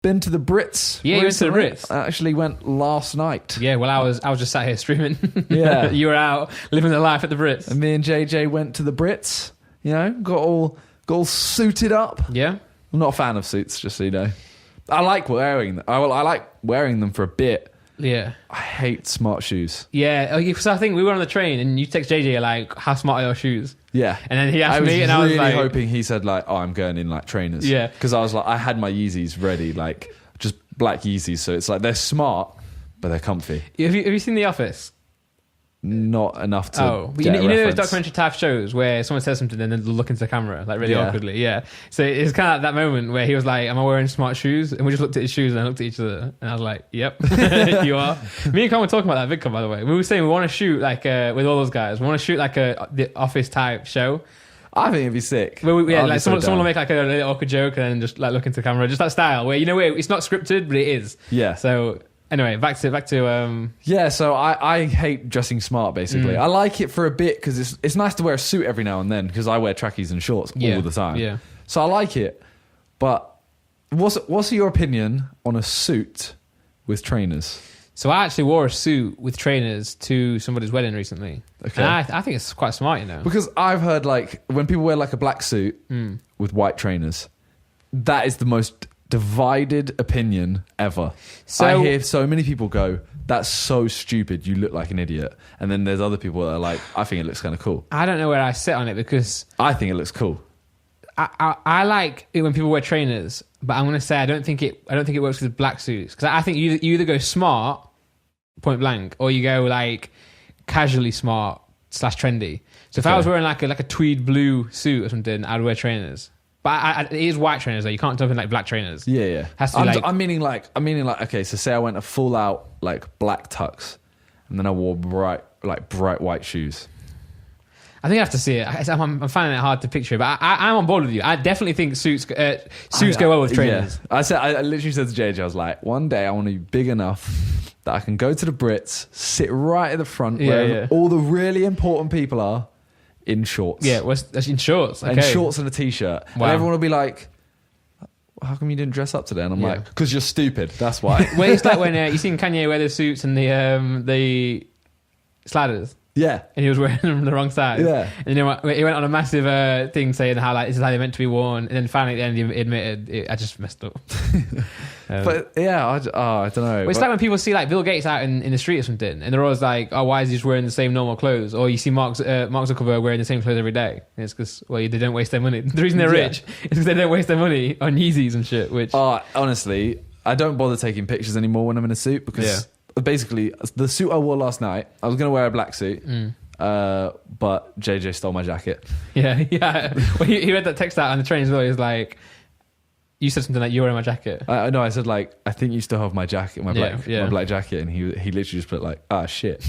been to the Brits. Yeah, you went to the recently? Brits. I actually went last night. Yeah, well, I was just sat here streaming. Yeah. You were out living the life at the Brits. And me and JJ went to the Brits. You know, got all suited up. Yeah. I'm not a fan of suits, just so you know. I like wearing them. I like wearing them for a bit. Yeah. I hate smart shoes. Yeah. So I think we were on the train and you text JJ like, how smart are your shoes? Yeah. And then he asked me and I was really like... hoping he said like, oh, I'm going in like trainers. Yeah. Because I was like, I had my Yeezys ready, like just black Yeezys. So it's like, they're smart, but they're comfy. Have you seen The Office? Not enough to but get you know those reference. documentary type shows where someone says something and then they'll look into the camera like really Yeah. awkwardly. Yeah. So it's kind of like that moment where he was like, am I wearing smart shoes? And we just looked at his shoes and I looked at each other and I was like, yep, you are. Me and Con were talking about that VidCon, by the way. We were saying we want to shoot like with all those guys. We want to shoot like the Office type show. I think it'd be sick. Where I'd like be so someone will down. make like a little awkward joke and then just like look into the camera. Just that style where, you know, where it's not scripted, but it is. Yeah. So anyway, back to Yeah, so I hate dressing smart, basically. I like it for a bit because it's nice to wear a suit every now and then because I wear trackies and shorts all the time. Yeah. So I like it. But what's your opinion on a suit with trainers? So I actually wore a suit with trainers to somebody's wedding recently. Okay. And I think it's quite smart, you know. Because I've heard like when people wear like a black suit with white trainers, that is the most divided opinion ever. So- I hear so many people go, that's so stupid, you look like an idiot. And then there's other people that are like, I think it looks kind of cool. I don't know where I sit on it because I think it looks cool. I like it when people wear trainers, but I'm going to say I don't think it works with black suits because I think you either go smart, point blank, or you go like casually smart / trendy. So if I was wearing like a tweed blue suit or something, I'd wear trainers. But it is white trainers though. You can't jump in like black trainers. Yeah, yeah. Has to be I'm meaning like, okay, so say I went a full out like black tux and then I wore bright white shoes. I think I have to see it. I'm finding it hard to picture, but I'm on board with you. I definitely think suits go well with trainers. Yeah. I literally said to JJ, I was like, one day I want to be big enough that I can go to the Brits, sit right at the front where all the really important people are in shorts. Yeah, that's in shorts. Okay. And shorts and a t-shirt. Wow. And everyone will be like, how come you didn't dress up today? And I'm like, because you're stupid. That's why. Well, it's like when you seen Kanye wear the suits and the sliders. Yeah. And he was wearing them the wrong size. Yeah. And he went on a massive thing saying how like this is how they're meant to be worn. And then finally at the end he admitted I just messed up. But yeah, I don't know. Well, it's like when people see like Bill Gates out in the street or something, and they're always like, "Oh, why is he just wearing the same normal clothes?" Or you see Mark Zuckerberg wearing the same clothes every day. And it's because they don't waste their money. The reason they're rich is because they don't waste their money on Yeezys and shit. Which honestly, I don't bother taking pictures anymore when I'm in a suit because basically the suit I wore last night, I was going to wear a black suit. But JJ stole my jacket. Yeah. Well, he read that text out on the train as well. He was like, you said something like, "You're wearing my jacket." I know. I said like, I think you still have my jacket, my black jacket, and he literally just put like, shit.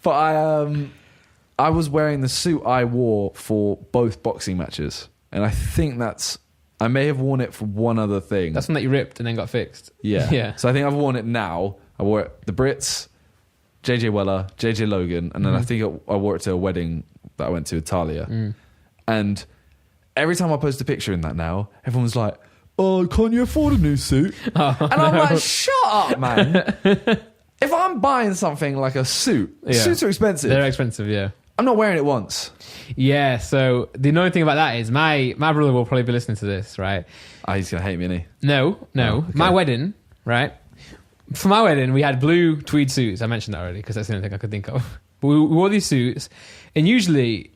But I was wearing the suit I wore for both boxing matches, and I think I may have worn it for one other thing. That's one that you ripped and then got fixed. Yeah. So I think I've worn it now. I wore it the Brits, JJ Weller, JJ Logan, and then I think I wore it to a wedding that I went to, Italia. And every time I post a picture in that now, everyone's like, "Oh, can't you afford a new suit?" And I'm like, shut up, man. If I'm buying something like a suit, suits are expensive. They're expensive, yeah. I'm not wearing it once. Yeah, so the annoying thing about that is my brother will probably be listening to this, right? He's going to hate me, isn't he? No. Okay. My wedding, right? For my wedding, we had blue tweed suits. I mentioned that already because that's the only thing I could think of. But we wore these suits, and usually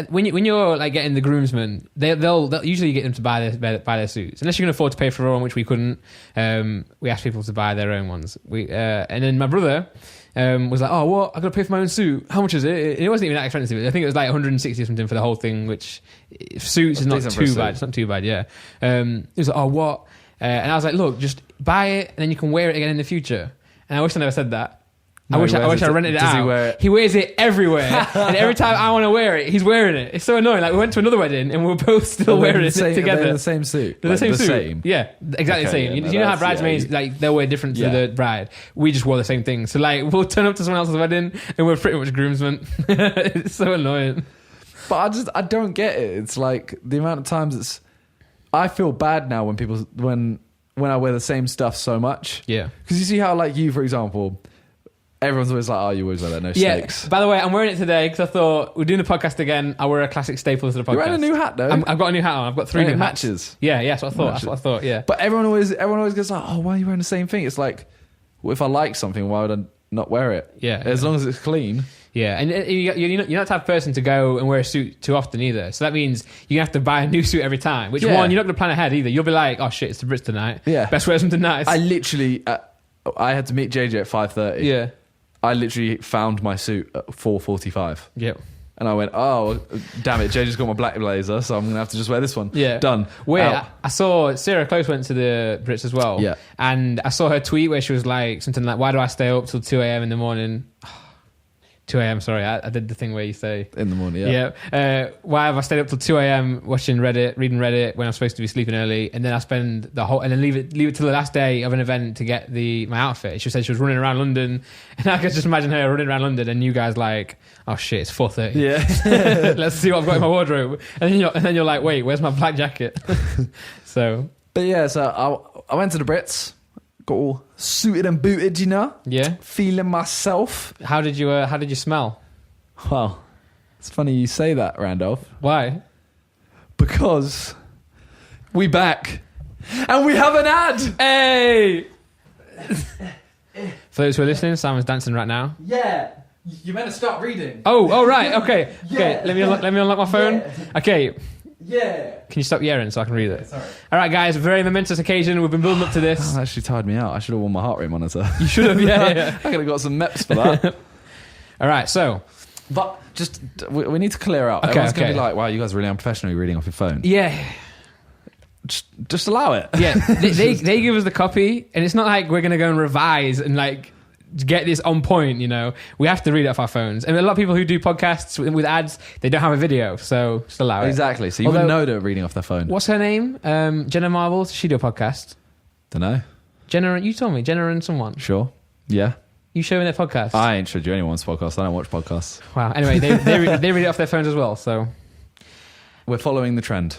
when you're like getting the groomsmen, they'll usually get them to buy their suits unless you can afford to pay for one, which we couldn't. We asked people to buy their own ones. And then my brother was like, "Oh, what? I got to pay for my own suit. How much is it?" And it wasn't even that expensive. I think it was like 160 or something for the whole thing, which suits is not too bad. It's not too bad. Yeah. He was like, "Oh, what?" And I was like, "Look, just buy it, and then you can wear it again in the future." And I wish I never said that. I wish I rented it out. He wears it everywhere, and every time I want to wear it, he's wearing it. It's so annoying. Like we went to another wedding, and we were both still wearing it together. They're the same suit. They're the same suit. Yeah, exactly the same. You know how bridesmaids like they'll wear different to the bride. We just wore the same thing. So like we'll turn up to someone else's wedding, and we're pretty much groomsmen. It's so annoying. But I don't get it. It's like the amount of times I feel bad now when when I wear the same stuff so much. Yeah. Because you see how, like, you, for example, everyone's always like, oh, you always wear that, no snakes. By the way, I'm wearing it today because I thought we're doing the podcast again. I wear a classic staple to the podcast. You're wearing a new hat, though. I've got a new hat on. I've got 3 new hats. Matches. Yeah, that's what I thought. That's what I thought, yeah. But everyone always goes like, oh, why are you wearing the same thing? It's like, well, if I like something, why would I not wear it? Yeah. As long as it's clean. Yeah, and you're not the type of person to go and wear a suit too often either. So that means you have to buy a new suit every time. Which one, you're not going to plan ahead either. You'll be like, oh shit, it's the Brits tonight. Yeah. Best wear something nice. I literally, I had to meet JJ at 5:30. Yeah. I literally found my suit at 4:45. Yep. And I went, oh, damn it, JJ's got my black blazer, so I'm going to have to just wear this one. Yeah. Done. Where I saw Sarah Close went to the Brits as well. Yeah. And I saw her tweet where she was like, something like, why do I stay up till 2 a.m. in the morning? 2 a.m. Sorry, I did the thing where you say in the morning. Yeah. Why have I stayed up till 2 a.m. watching Reddit, reading Reddit when I'm supposed to be sleeping early, and then I spend the whole and then leave it till the last day of an event to get my outfit. She said she was running around London, and I could just imagine her running around London, and you guys like, oh shit, it's 4:30. Yeah. Let's see what I've got in my wardrobe, and then you're like, wait, where's my black jacket? So I went to the Brits. Got all suited and booted, you know? Yeah. Feeling myself. How did you smell? Well, it's funny you say that, Randolph. Why? Because we back. And we have an ad! Hey! For those who are listening, Simon's dancing right now. Yeah. You better start reading. Oh, right. Okay. Okay. Let me unlock my phone. Yeah. Okay. Yeah. Can you stop yelling so I can read it? Sorry. All right, guys. Very momentous occasion. We've been building up to this. That actually tired me out. I should have worn my heart rate monitor. You should have. Yeah. I could have got some MEPs for that. All right. So, but just we need to clear out. Okay, Everyone's going to okay. be like, wow, you guys are really unprofessional reading off your phone. yeah. Just allow it. Yeah. They give us the copy, and it's not like we're going to go and revise and like get this on point, you know. We have to read it off our phones. And a lot of people who do podcasts with ads, they don't have a video, so just allow it. Exactly. So you wouldn't know they're reading off their phone. What's her name? Jenna Marbles. She do a podcast. Don't know. Jenna, you told me. Jenna and someone. Sure. Yeah. You showing their podcast? I ain't showed you anyone's podcast. I don't watch podcasts. Wow. Anyway, they read it off their phones as well, so... We're following the trend.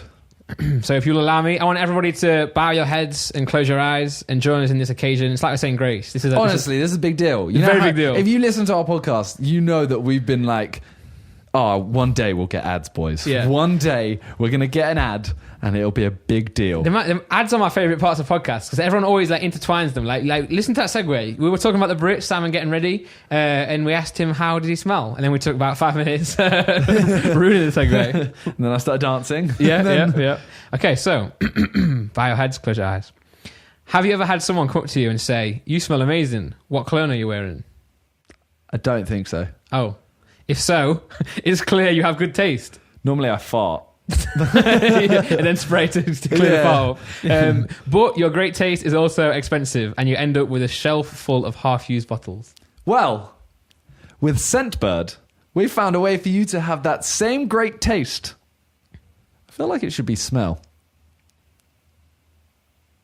So if you'll allow me, I want everybody to bow your heads and close your eyes and join us in this occasion. It's like we're saying grace. This is a big deal. You know Very big deal. If you listen to our podcast, you know that we've been like, oh, one day we'll get ads, boys. Yeah. One day we're going to get an ad and it'll be a big deal. The ads are my favourite parts of podcasts because everyone always like intertwines them. Like listen to that segue. We were talking about the Brits, Simon getting ready, and we asked him how did he smell, and then we took about 5 minutes ruining the segue. And then I started dancing. Yeah. Okay, so bow your heads, close your eyes. Have you ever had someone come up to you and say, "You smell amazing. What cologne are you wearing?" I don't think so. Oh, if so, it's clear you have good taste. Normally I fart. And then spray to clear the fart off. But your great taste is also expensive, and you end up with a shelf full of half-used bottles. Well, with Scentbird, we found a way for you to have that same great taste. I feel like it should be smell.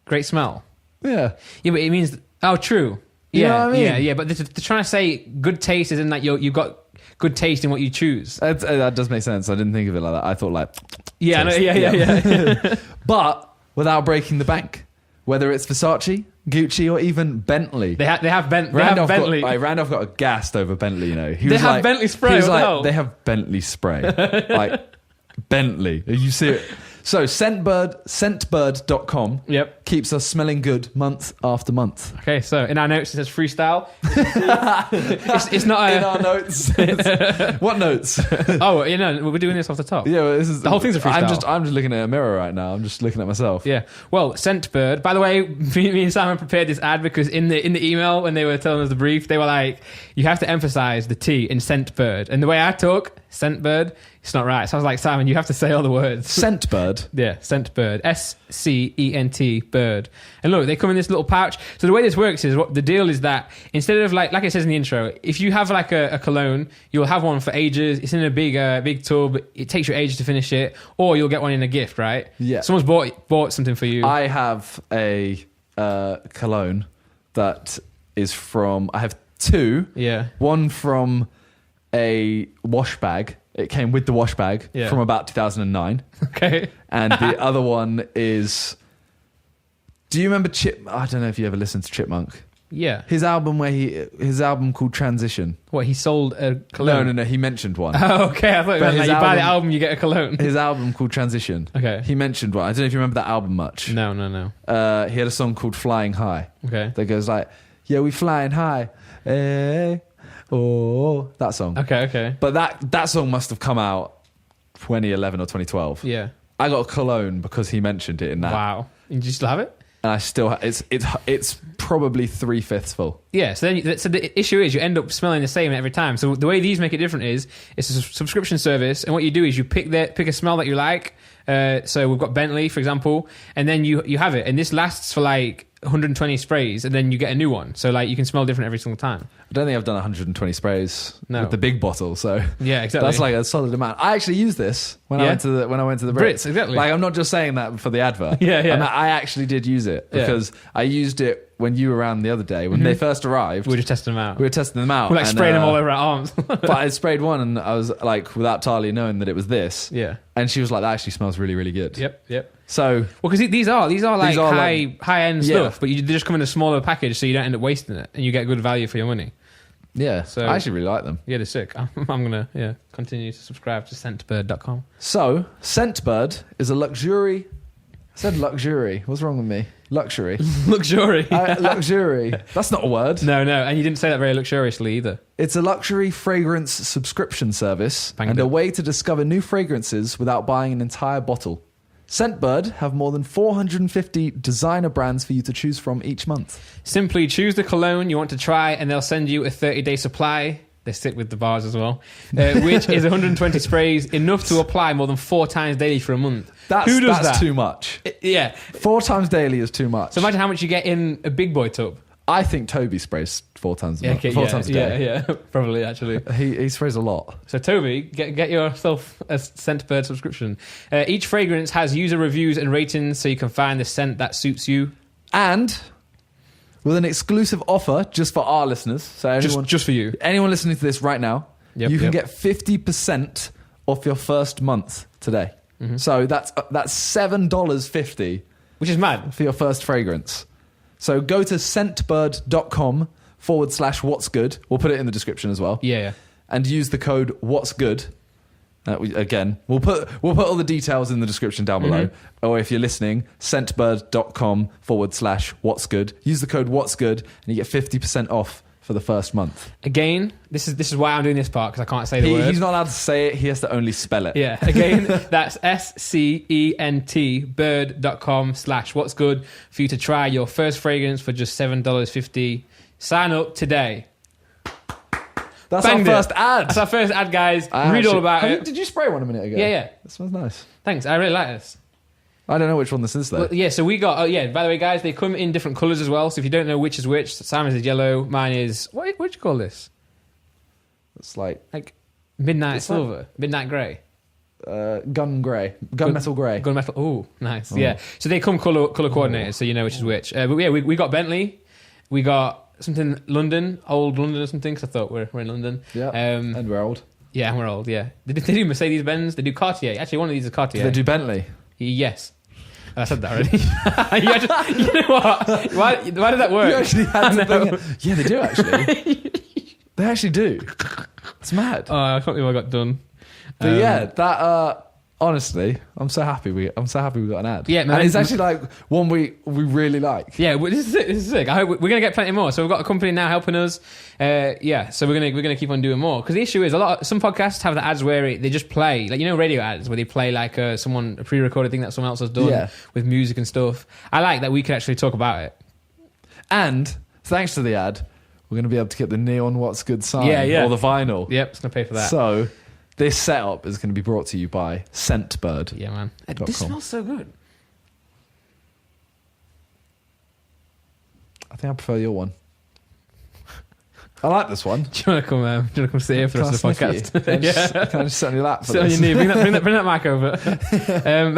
Great smell. Yeah. Yeah, but it means... Oh, true. You know what I mean? Yeah. But they're trying to say good taste is in that you've got good taste in what you choose. That does make sense. I didn't think of it like that. I thought like... Yeah, taste. yeah. But without breaking the bank. Whether it's Versace, Gucci, or even Bentley. They have Bentley. Randolph got gassed over Bentley, you know. They have Bentley spray. He was what the like, hell? they have Bentley spray. Like, Bentley. You see it? So, Scentbird.com Yep. keeps us smelling good month after month. Okay, so in our notes it says freestyle. it's not In our notes. What notes? Oh, you know, we're doing this off the top. Yeah, well, this is The whole thing's a freestyle. I'm just looking at a mirror right now. I'm just looking at myself. Yeah. Well, Scentbird. By the way, me and Simon prepared this ad because in the email when they were telling us the brief, they were like, "You have to emphasize the T in Scentbird." And the way I talk, Scentbird, it's not right. So I was like, Simon, you have to say all the words. Scentbird. Yeah, Scentbird. SCENT bird. And look, they come in this little pouch. So the way this works is what the deal is that instead of like it says in the intro, if you have like a cologne, you'll have one for ages. It's in a big tub. It takes you ages to finish it, or you'll get one in a gift, right? Yeah. Someone's bought something for you. I have a cologne that is from. I have two. Yeah. One from a wash bag. It came with the wash bag from about 2009. Okay. And the other one is Do you remember Chip? I don't know if you ever listened to Chipmunk. Yeah. His album called Transition. What, he sold a cologne? No. He mentioned one. Oh, okay. I thought it was like you buy the album, you get a cologne. His album called Transition. Okay. He mentioned one. I don't know if you remember that album much. No. He had a song called Flying High. Okay. That goes like, yeah, we flying high. Hey, oh, that song. Okay. But that song must have come out 2011 or 2012. Yeah. I got a cologne because he mentioned it in that. Wow. And do you still have it? And I still it's probably 3/5 full. Yeah, so the issue is you end up smelling the same every time. So the way these make it different is it's a subscription service, and what you do is you pick a smell that you like. So we've got Bentley, for example, and then you have it, and this lasts for like 120 sprays, and then you get a new one. So like you can smell different every single time. I don't think I've done 120 sprays with the big bottle, so yeah, exactly. That's like a solid amount. I actually used this when I went to the Brits. Exactly. Like I'm not just saying that for the advert. Yeah. And I actually did use it because I used it when you were around the other day when they first arrived. We were just testing them out. We were testing them out. We're like spraying them all over our arms. But I sprayed one and I was like, without Talia knowing that it was this. Yeah. And she was like, that actually smells really, really good. Yep. So, well, because these are high end stuff, but they just come in a smaller package, so you don't end up wasting it, and you get good value for your money. Yeah, so I actually really like them. Yeah, they're sick. I'm gonna continue to subscribe to scentbird.com. So, Scentbird is a luxury. I said luxury. What's wrong with me? Luxury. Luxury. Luxury. That's not a word. No, and you didn't say that very luxuriously either. It's a luxury fragrance subscription service and a way to discover new fragrances without buying an entire bottle. Scentbird have more than 450 designer brands for you to choose from each month. Simply choose the cologne you want to try and they'll send you a 30-day supply. They stick with the bars as well, which is 120 sprays, enough to apply more than 4 times daily for a month. Who does that? That's too much. Yeah. 4 times daily is too much. So imagine how much you get in a big boy tub. I think Toby sprays 4 times a month. Okay, 4 times a day. Yeah, probably actually. He sprays a lot. So Toby, get yourself a Scentbird subscription. Each fragrance has user reviews and ratings, so you can find the scent that suits you. And with an exclusive offer just for our listeners, so anyone, just for you, anyone listening to this right now, you can get 50% off your first month today. Mm-hmm. So that's $7.50, which is mad for your first fragrance. So go to scentbird.com/what's good. We'll put it in the description as well. Yeah. And use the code what's good. Again, we'll put all the details in the description down below. Mm-hmm. Or if you're listening, scentbird.com/what's good. Use the code what's good and you get 50% off for the first month. Again, this is why I'm doing this part, because I can't say the word. He's not allowed to say it. He has to only spell it. Yeah. Again, that's SCENT bird.com/what's good for you to try your first fragrance for just $7.50. Sign up today. That's our first ad. That's our first ad, guys. Read all about it. Did you spray one a minute ago? Yeah. That smells nice. Thanks. I really like this. I don't know which one this is, though. Well, yeah, so we got... by the way, guys, they come in different colours as well. So if you don't know which is which, Simon's is yellow. Mine is... What do you call this? It's like midnight silver. Like, midnight grey. Gun grey. Gunmetal grey. Gunmetal... Oh, nice. Oh. Yeah. So they come colour coordinated, so you know which is which. But yeah, we got Bentley. We got... something old London or something, because I thought we're in London. Yeah, and we're old. Yeah, we're old, yeah. They do Mercedes-Benz, they do Cartier. Actually, one of these is Cartier. Do they do Bentley? Yes. I said that already. you know what? Why did that work? You actually had to think... Yeah, they do, actually. They actually do. It's mad. Oh, I can't believe I got done. But yeah, that... honestly, I'm so happy we got an ad. Yeah, man, and it's actually like one we really like. Yeah, this is sick. I hope we're gonna get plenty more. So we've got a company now helping us. So we're gonna keep on doing more, because the issue is some podcasts have the ads where they just play, like, you know, radio ads where they play like a pre-recorded thing that someone else has done with music and stuff. I like that we can actually talk about it. And thanks to the ad, we're gonna be able to get the neon What's Good sign or the vinyl. Yep, it's gonna pay for that. So this setup is going to be brought to you by Scentbird. Yeah, man. This smells so good. I think I prefer your one. I like this one. Do you want to come sit here for the rest of the podcast? Can I just sit on your lap for sit this? On your knee. Bring that mic over.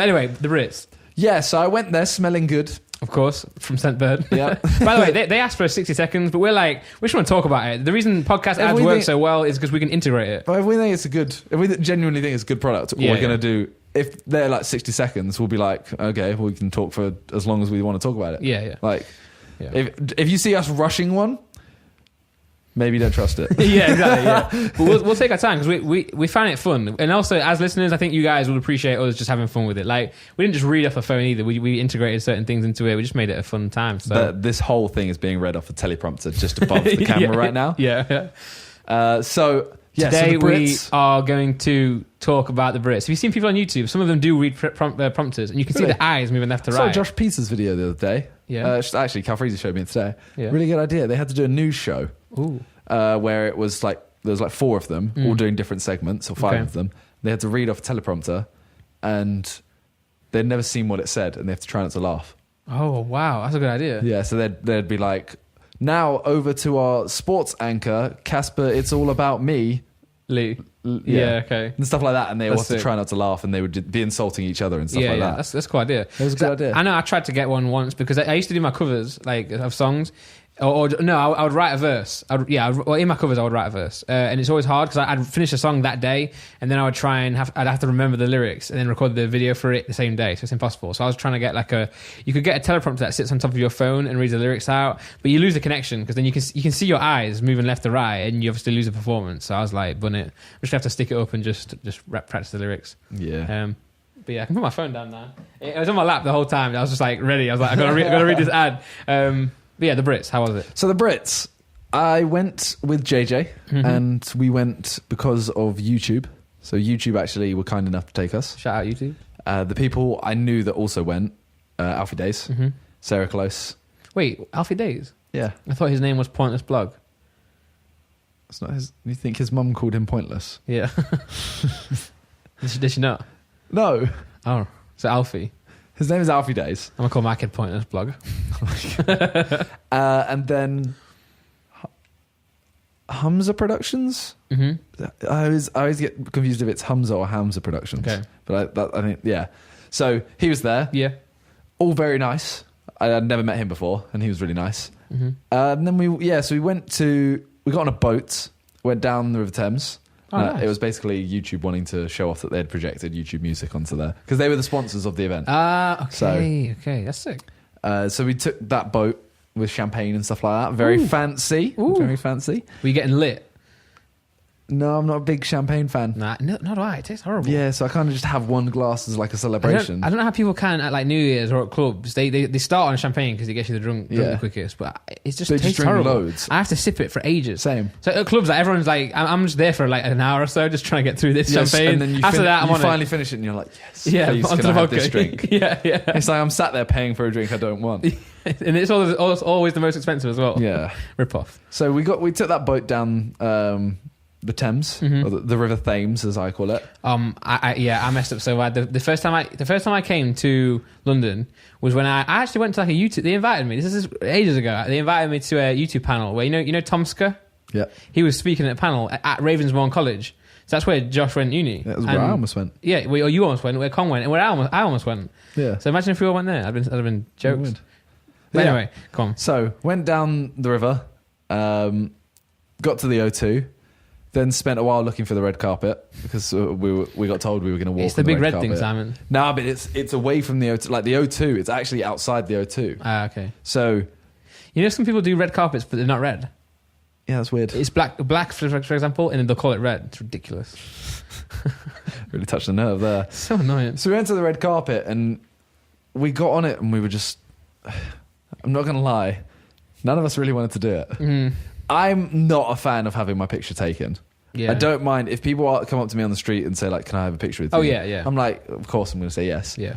Anyway, the Brits. Yeah, so I went there smelling good. Of course, from Scentbird. Yeah. By the way, they asked for 60 seconds, but we're like, we just want to talk about it. The reason podcast ads work so well is because we can integrate it. But if we genuinely think it's a good product, all we're going to do if they're like 60 seconds, we'll be like, okay, we can talk for as long as we want to talk about it. Yeah. Like, Yeah. if you see us rushing one, maybe don't trust it. Yeah, exactly. Yeah, but we'll take our time because we found it fun, and also as listeners, I think you guys will appreciate us just having fun with it. Like, we didn't just read off a phone either. We integrated certain things into it. We just made it a fun time. So This whole thing is being read off a teleprompter just above the camera right now. Yeah. So Today the we Brits, are going to talk about the Brits. Have you seen people on YouTube? Some of them do read prompters, and you can see Really? the eyes moving left to I saw right. Josh Peters' video the other day. Yeah. Actually, Calfreezy showed me it today. Yeah. Really good idea. They had to do a news show Ooh. where it was like there was like 4 of them all doing different segments, or 5 Okay. of them. They had to read off a teleprompter, and they'd never seen what it said, and they have to try not to laugh. Oh wow, that's a good idea. Yeah, so they'd be like, now over to our sports anchor, Casper. It's all about me. Lee. Yeah. Okay. And stuff like that, and they all That's have to sick. try not to laugh, and they would be insulting each other and stuff like that. That's a cool idea. That was a good idea. I know I tried to get one once because I used to do my covers like of songs, or no, I would write a verse. In my covers I would write a verse, and it's always hard because I'd finish a song that day, and then I would try and I'd have to remember the lyrics and then record the video for it the same day, so it's impossible. So I was trying to get you could get a teleprompter that sits on top of your phone and reads the lyrics out, but you lose the connection because then you can see your eyes moving left to right, and you obviously lose the performance. So I was like, bun it, I'm just gonna have to stick it up and just practice the lyrics. Yeah. But yeah, I can put my phone down now. It was on my lap the whole time. I was just like ready. I was like, I gotta read this ad. But yeah, the Brits. How was it? So the Brits, I went with JJ, and we went because of YouTube. So YouTube actually were kind enough to take us. Shout out YouTube. The people I knew that also went, Alfie Days, Sarah Close. Wait, Alfie Days? Yeah. I thought his name was Pointless Blog. It's not his. You think his mum called him pointless? Yeah. Did she not? No. Oh, so Alfie. His name is Alfie Days. I'm gonna call my kid Pointless Blog. And then Hamza Productions. I always get confused if it's Hamza or Hamza Productions. Okay. But I think, yeah. So he was there. Yeah. All very nice. I had never met him before, and he was really nice. And then we got on a boat, went down the River Thames. Oh, nice. It was basically YouTube wanting to show off that they had projected YouTube music onto there because they were the sponsors of the event. Okay, that's sick. So we took that boat with champagne and stuff like that. Very fancy. Ooh. Very fancy. Were you getting lit? No, I'm not a big champagne fan. Nah, no, not do I. It tastes horrible. Yeah, so I kind of just have one glass as like a celebration. I don't know how people can at like New Year's or at clubs. They start on champagne because it gets you the drunk the quickest, but it just They tastes just drink horrible. loads. I have to sip it for ages. Same. So at clubs, like everyone's like, I'm just there for like an hour or so, just trying to get through this champagne. And then After that, I'm you on finally finish it and you're like, yes, it. Yeah, please, onto can I the have this vodka. drink? yeah. It's like I'm sat there paying for a drink I don't want. And it's always the most expensive as well. Yeah. Rip off. So we took that boat down the Thames, or the River Thames as I call it. I messed up so bad. The first time I came to London was when I actually went to like a YouTube. They invited me. This is ages ago. They invited me to a YouTube panel where you know Tomska. Yeah. He was speaking at a panel at Ravensbourne College. So that's where Josh went uni. That was where I almost went. Yeah, or you almost went, where Con went, and where I almost went. Yeah. So imagine if we all went there. I'd have been jokes. would. But Yeah. anyway, come on. So went down the river, got to the O2, then spent a while looking for the red carpet because we got told we were going to walk. It's the on big red carpet. thing, Simon. Nah, but it's away from the O2. Like the O2, it's actually outside the O2. Ah, okay. So You know, some people do red carpets, but they're not red. yeah, that's weird. It's black, for example, and then they'll call it red. It's ridiculous. Really touched the nerve there. So annoying. So we went to the red carpet and we got on it and we were just. I'm not going to lie, none of us really wanted to do it. I'm not a fan of having my picture taken. Yeah. I don't mind if people come up to me on the street and say like, "Can I have a picture with you?" Oh, yeah. I'm like, of course I'm going to say yes. Yeah.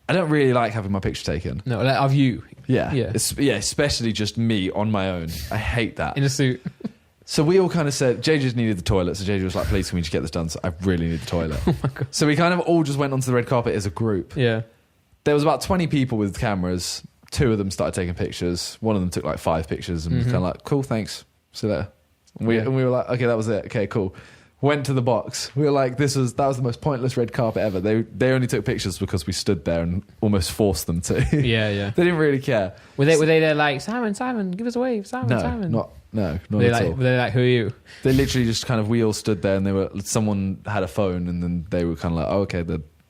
I don't really like having my picture taken. No, like, of you Yeah. Yeah. Especially just me on my own. I hate that. in a suit. So we all kind of said, JJ just needed the toilet. So JJ was like, please, can we just get this done? So I really need the toilet. Oh my God. So we kind of all just went onto the red carpet as a group. Yeah. There was about 20 people with cameras. 2 of them started taking pictures. One of them took like 5 pictures and was kind of like, cool, thanks. See you later. And we were like, okay, that was it. Okay, cool. Went to the box. We were like, that was the most pointless red carpet ever. They only took pictures because we stood there and almost forced them to. Yeah. They didn't really care. Were they there like, Simon, give us a wave, Simon. Not Were at all. they like, who are you? They literally just kind of, we all stood there and someone had a phone and then they were kind of like, oh, okay,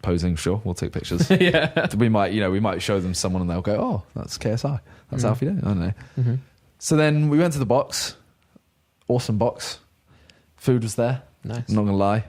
posing. Sure, we'll take pictures. Yeah. We might show them someone and they'll go, oh, that's KSI. That's Alfie Day. I don't know. Mm-hmm. So then we went to the box. Awesome box. Food was there. Nice. I'm not gonna lie.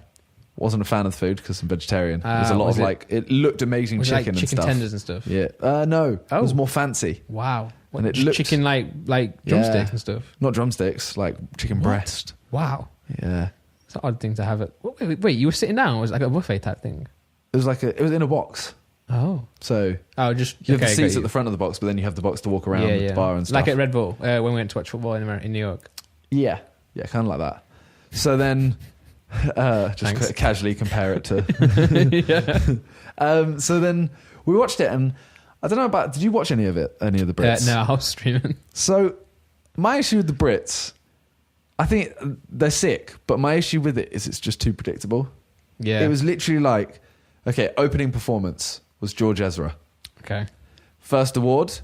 Wasn't a fan of the food because I'm vegetarian. There's a lot of it looked amazing chicken and chicken stuff. tenders and stuff? Yeah. No. It was more fancy. Wow. And it looked chicken like drumsticks and stuff? Not drumsticks, like chicken breast. Wow. Yeah. It's an odd thing to have it. Wait, you were sitting down? Or was it like a buffet type thing? It was it was in a box. Oh. So just you have the seats at the front of the box, but then you have the box to walk around the bar and stuff. Like at Red Bull when we went to watch football in New York. Yeah, kind of like that. So then, just casually compare it to. So then we watched it, and I don't know about. Did you watch any of it? Any of the Brits? No, I was streaming. So my issue with the Brits, I think they're sick, but my issue with it is it's just too predictable. Yeah, it was literally like, okay, opening performance was George Ezra. Okay, first award,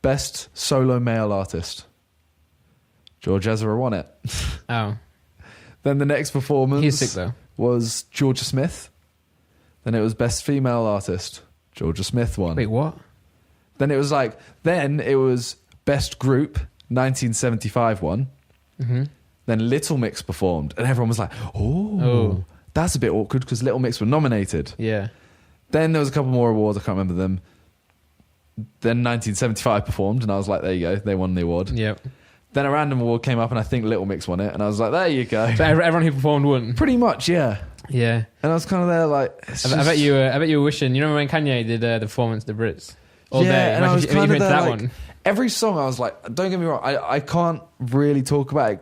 best solo male artist. George Ezra won it. Oh. Then the next performance He's sick, though. Was Georgia Smith. Then it was best female artist. Georgia Smith won. Wait, what? Then it was best group, 1975 won. Mm-hmm. Then Little Mix performed, and everyone was like, oh. That's a bit awkward because Little Mix were nominated. Yeah. Then there was a couple more awards, I can't remember them. Then 1975 performed, and I was like, there you go, they won the award. Yep. Then a random award came up, and I think Little Mix won it, and I was like, there you go. So everyone who performed won? Pretty much, yeah. Yeah. And I was kind of there like... I bet you were wishing... You remember when Kanye did the performance, the Brits? All day. And I was kind of there that like, one. Every song I was like, don't get me wrong, I can't really talk about it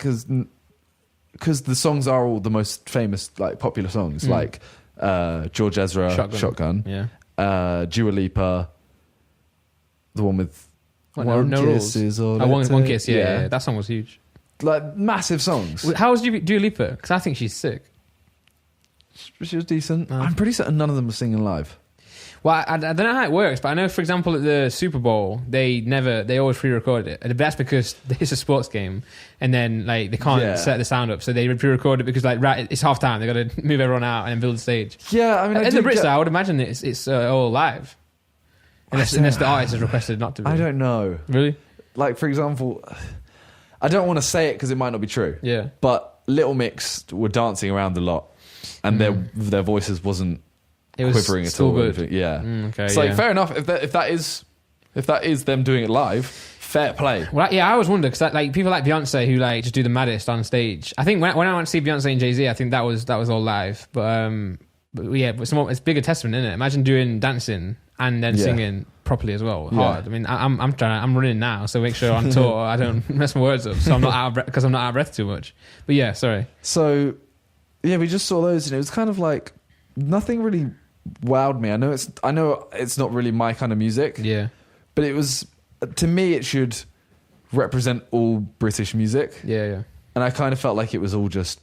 because the songs are all the most famous, like popular songs, like George Ezra, Shotgun. Yeah. Dua Lipa, the one with One Kiss Rules. is all One Kiss, yeah. That song was huge. Like massive songs. How was Dua Lipa? Because I think she's sick. She was decent. I'm pretty certain none of them were singing live. Well, I don't know how it works, but I know, for example, at the Super Bowl, they always pre-record it. And that's because it's a sports game, and then like they can't set the sound up, so they pre-record it because it's half time. They got to move everyone out and build the stage. Yeah, I mean, in the Brits, I would imagine it's all live, unless the artist has requested not to be. I don't know. Really? Like, for example, I don't want to say it because it might not be true. Yeah. But Little Mix were dancing around a lot, and their voices wasn't quivering at all. Good. Yeah. Okay. It's like fair enough if that is them doing it live. Fair play. Well, yeah, I always wonder because like people like Beyonce who like just do the maddest on stage. I think when I went to see Beyonce and Jay-Z, I think that was all live. But it's bigger testament, isn't it? Imagine doing dancing and then singing properly as well. Hard. I mean, I'm running now, so make sure on tour I don't mess my words up, so I'm not out of breath because I'm not out of breath too much. But yeah, sorry. So yeah, we just saw those, and it was kind of like nothing really wowed me. I know it's not really my kind of music. Yeah, but it was, to me, it should represent all British music. Yeah. And I kind of felt like it was all just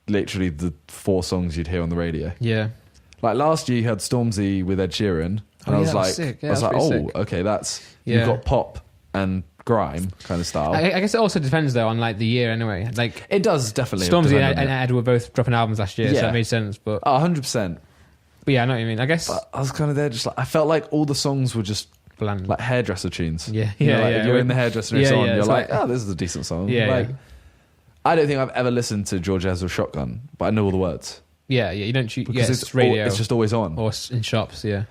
literally the 4 songs you'd hear on the radio. Yeah. Like last year you had Stormzy with Ed Sheeran, and I was like, sick. Yeah, I was like, sick. Okay, you've got pop and grime kind of style. I guess it also depends though on like the year anyway. Like it does definitely. Stormzy and Ed were both dropping albums last year, so that made sense. But 100%. But yeah, I know what you mean. I guess but I was kind of there, just like I felt like all the songs were just bland, like hairdresser tunes. Yeah, If you're in the hairdresser and it's on, you're like, right. oh, this is a decent song. Yeah, I don't think I've ever listened to George Ezra Shotgun, but I know all the words. Yeah. You don't choose because it's radio. It's just always on, or in shops. Yeah.